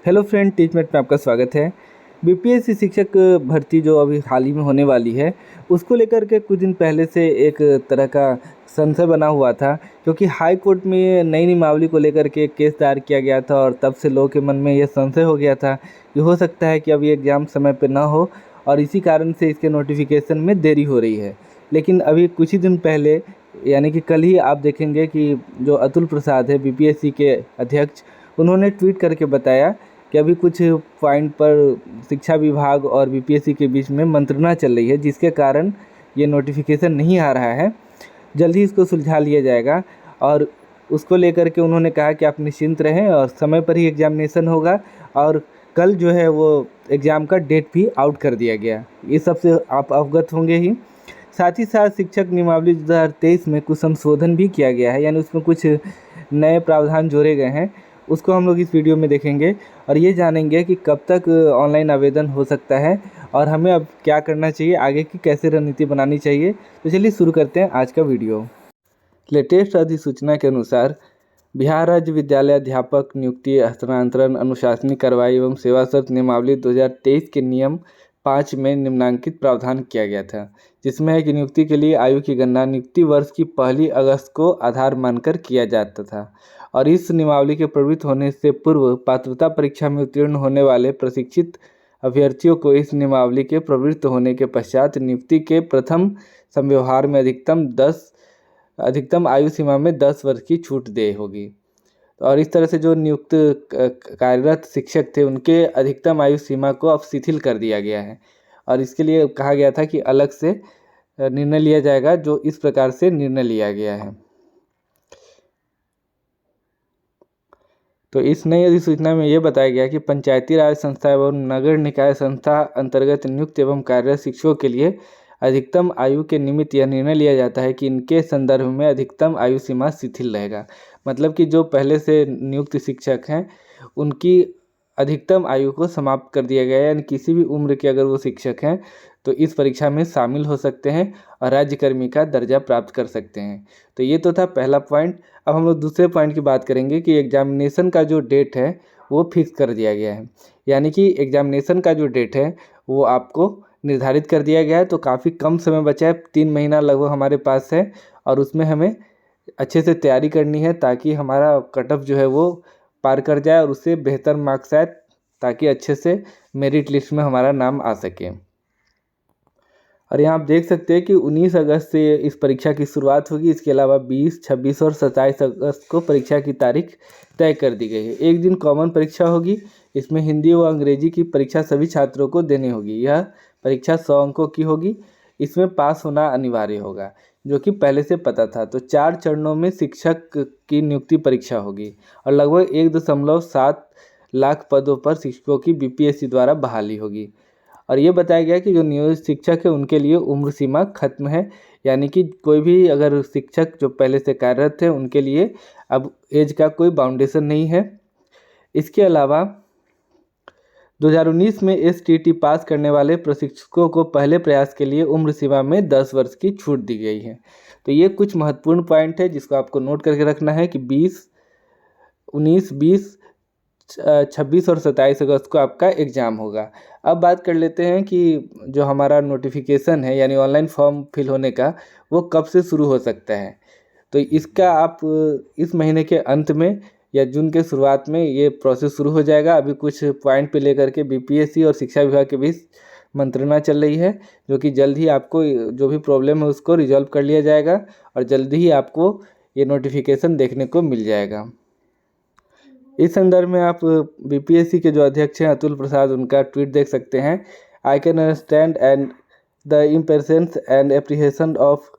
Hello friend, टीचमेट में आपका स्वागत है। बीपीएससी शिक्षक भर्ती जो अभी हाल ही में होने वाली है, उसको लेकर के कुछ दिन पहले से एक तरह का संशय बना हुआ था, क्योंकि हाई कोर्ट में नई नियमावली को लेकर के केस दायर किया गया था और तब से लोगों के मन में यह संशय हो गया था कि हो सकता है कि अब ये एग्ज़ाम समय पर ना हो और इसी कारण से इसके नोटिफिकेशन में देरी हो रही है। लेकिन अभी कुछ ही दिन पहले, यानी कि कल ही आप देखेंगे कि जो अतुल प्रसाद है, बीपीएससी के अध्यक्ष, उन्होंने ट्वीट करके बताया कि अभी कुछ पॉइंट पर शिक्षा विभाग और बीपीएससी के बीच में मंत्रणा चल रही है, जिसके कारण ये नोटिफिकेशन नहीं आ रहा है। जल्दी इसको सुलझा लिया जाएगा और उसको लेकर के उन्होंने कहा कि आप निश्चिंत रहें और समय पर ही एग्जामिनेशन होगा। और कल जो है वो एग्ज़ाम का डेट भी आउट कर दिया गया। ये सबसे आप अवगत होंगे ही। साथ ही साथ शिक्षक नियमावली 2023 में कुछ संशोधन भी किया गया है, यानी उसमें कुछ नए प्रावधान जोड़े गए हैं। उसको हम लोग इस वीडियो में देखेंगे और ये जानेंगे कि कब तक ऑनलाइन आवेदन हो सकता है और हमें अब क्या करना चाहिए, आगे की कैसे रणनीति बनानी चाहिए। तो चलिए शुरू करते हैं आज का वीडियो। लेटेस्ट अधिसूचना के अनुसार बिहार राज्य विद्यालय अध्यापक नियुक्ति, हस्तांतरण, अनुशासनिक कार्रवाई एवं सेवा शर्त नियमावली 2023 के नियम 5 में निम्नलिखित प्रावधान किया गया था, जिसमें है कि नियुक्ति के लिए आयु की गणना नियुक्ति वर्ष की 1 अगस्त को आधार मानकर किया जाता था और इस नियमावली के प्रवृत्त होने से पूर्व पात्रता परीक्षा में उत्तीर्ण होने वाले प्रशिक्षित अभ्यर्थियों को इस नियमावली के प्रवृत्त होने के पश्चात नियुक्ति के प्रथम संव्यवहार में अधिकतम आयु सीमा में 10 वर्ष की छूट दे होगी। और इस तरह से जो नियुक्त कार्यरत शिक्षक थे, उनके अधिकतम आयु सीमा को अब शिथिल कर दिया गया है और इसके लिए कहा गया था कि अलग से निर्णय लिया जाएगा, जो इस प्रकार से निर्णय लिया गया है। तो इस नई अधिसूचना में यह बताया गया कि पंचायती राज संस्था एवं नगर निकाय संस्था अंतर्गत नियुक्त एवं कार्यरत शिक्षकों के लिए अधिकतम आयु के निमित्त यह निर्णय लिया जाता है कि इनके संदर्भ में अधिकतम आयु सीमा शिथिल रहेगा। मतलब कि जो पहले से नियुक्त शिक्षक हैं, उनकी अधिकतम आयु को समाप्त कर दिया गया है, यानी किसी भी उम्र के अगर वो शिक्षक हैं तो इस परीक्षा में शामिल हो सकते हैं और राज्यकर्मी का दर्जा प्राप्त कर सकते हैं। तो ये तो था पहला पॉइंट। अब हम लोग दूसरे पॉइंट की बात करेंगे कि एग्जामिनेशन का जो डेट है वो फिक्स कर दिया गया है, यानी कि एग्जामिनेशन का जो डेट है वो आपको निर्धारित कर दिया गया है। तो काफ़ी कम समय बचा है, 3 महीना लगभग हमारे पास है और उसमें हमें अच्छे से तैयारी करनी है ताकि हमारा कट ऑफ जो है वो पार कर जाए और उससे बेहतर मार्क्स आए, ताकि अच्छे से मेरिट लिस्ट में हमारा नाम आ सके। और यहाँ आप देख सकते हैं कि 19 अगस्त से इस परीक्षा की शुरुआत होगी। इसके अलावा 20, 26 और 27 अगस्त को परीक्षा की तारीख तय कर दी गई है। एक दिन कॉमन परीक्षा होगी, इसमें हिंदी व अंग्रेजी की परीक्षा सभी छात्रों को देनी होगी। यह परीक्षा 100 अंकों की होगी। इसमें पास होना अनिवार्य होगा, जो कि पहले से पता था। तो 4 चरणों में शिक्षक की नियुक्ति परीक्षा होगी और लगभग 1.7 लाख पदों पर शिक्षकों की बीपीएससी द्वारा बहाली होगी। और ये बताया गया कि जो नियोजित शिक्षक है उनके लिए उम्र सीमा खत्म है, यानी कि कोई भी अगर शिक्षक जो पहले से कार्यरत है उनके लिए अब एज का कोई बाउंडेशन नहीं है। इसके अलावा 2019 में एसटीटी पास करने वाले प्रशिक्षकों को पहले प्रयास के लिए उम्र सीमा में 10 वर्ष की छूट दी गई है। तो ये कुछ महत्वपूर्ण पॉइंट है जिसको आपको नोट करके रखना है कि 19, 20, 26 और 27 अगस्त को आपका एग्ज़ाम होगा। अब बात कर लेते हैं कि जो हमारा नोटिफिकेशन है, यानी ऑनलाइन फॉर्म फिल होने का, वो कब से शुरू हो सकता है। तो इसका आप इस महीने के अंत में या जून के शुरुआत में ये प्रोसेस शुरू हो जाएगा। अभी कुछ पॉइंट पे लेकर के बीपीएससी और शिक्षा विभाग के बीच मंत्रणा चल रही है, जो कि जल्द ही आपको जो भी प्रॉब्लम है उसको रिजॉल्व कर लिया जाएगा और जल्द ही आपको ये नोटिफिकेशन देखने को मिल जाएगा। इस संदर्भ में आप बीपीएससी के जो अध्यक्ष हैं अतुल प्रसाद, उनका ट्वीट देख सकते हैं। I can understand and the impatience and apprehension of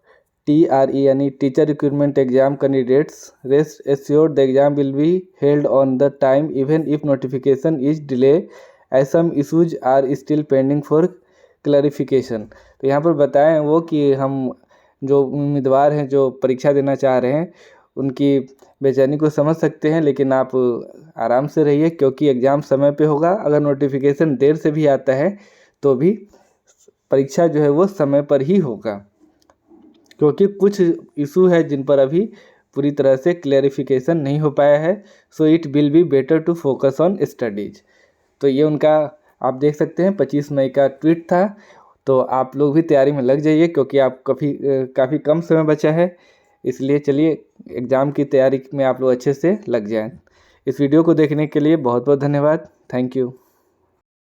TRE यानी teacher recruitment exam candidates. Rest assured the exam will be held on the time even if notification is delay as some issues are still pending for clarification. तो यहाँ पर बताएं वो कि हम जो उम्मीदवार हैं जो परीक्षा देना चाह रहे हैं उनकी बेचैनी को समझ सकते हैं, लेकिन आप आराम से रहिए क्योंकि एग्ज़ाम समय पे होगा। अगर नोटिफिकेशन देर से भी आता है तो भी परीक्षा जो है वो समय पर ही होगा, क्योंकि कुछ इशू है जिन पर अभी पूरी तरह से क्लैरिफिकेशन नहीं हो पाया है। So it will be better to focus on studies. तो ये उनका आप देख सकते हैं 25 मई का ट्वीट था। तो आप लोग भी तैयारी में लग जाइए, क्योंकि आप काफ़ी कम समय बचा है। इसलिए चलिए एग्ज़ाम की तैयारी में आप लोग अच्छे से लग जाएं। इस वीडियो को देखने के लिए बहुत बहुत धन्यवाद। Thank you.